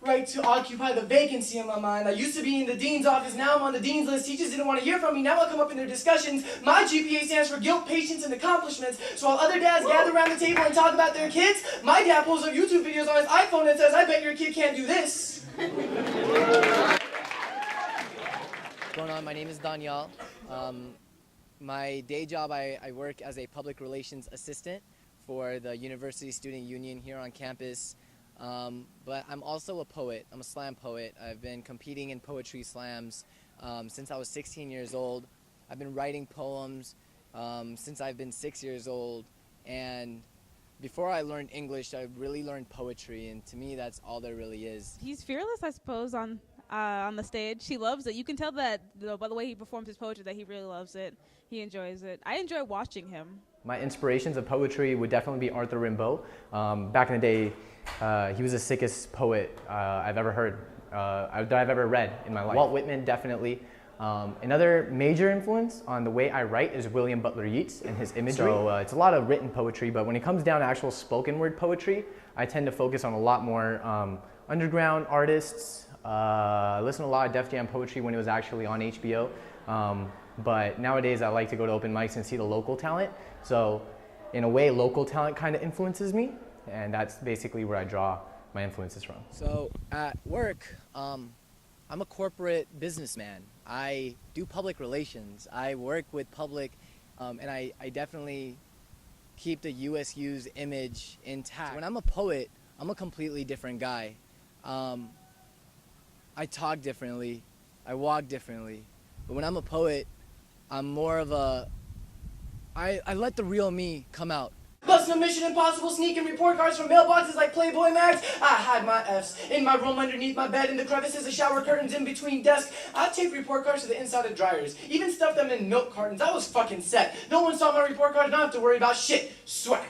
right to occupy the vacancy in my mind. I used to be in the dean's office, now I'm on the dean's list. Teachers didn't want to hear from me, now I come up in their discussions. My GPA stands for guilt, patience, and accomplishments. So while other dads gather around the table and talk about their kids, my dad pulls up YouTube videos on his iPhone and says, I bet your kid can't do this. What's going on? My name is Danyial. My day job, I work as a public relations assistant for the University Student Union here on campus. But I'm also a poet. I'm a slam poet. I've been competing in poetry slams since I was 16 years old. I've been writing poems since I've been 6 years old. And before I learned English, I really learned poetry, and to me, that's all there really is. He's fearless, I suppose, on the stage. He loves it. You can tell that by the way he performs his poetry that he really loves it. He enjoys it. I enjoy watching him. My inspirations of poetry would definitely be Arthur Rimbaud. Back in the day, he was the sickest poet I've ever heard, that I've ever read in my life. Walt Whitman, definitely. Another major influence on the way I write is William Butler Yeats and his imagery. So it's a lot of written poetry, but when it comes down to actual spoken word poetry, I tend to focus on a lot more underground artists. I listened to a lot of Def Jam poetry when it was actually on HBO. But nowadays I like to go to open mics and see the local talent. So in a way, local talent kind of influences me, and that's basically where I draw my influences from. So at work, I'm a corporate businessman. I do public relations. I work with public, and I definitely keep the USU's image intact. When I'm a poet, I'm a completely different guy. I talk differently, I walk differently. But when I'm a poet, I'm more of I let the real me come out. Busting a Mission Impossible, sneaking report cards from mailboxes like Playboy mags. I hide my F's in my room underneath my bed, in the crevices of shower curtains in between desks. I tape report cards to the inside of dryers, even stuffed them in milk cartons. I was fucking set. No one saw my report card, don't have to worry about shit. Swag.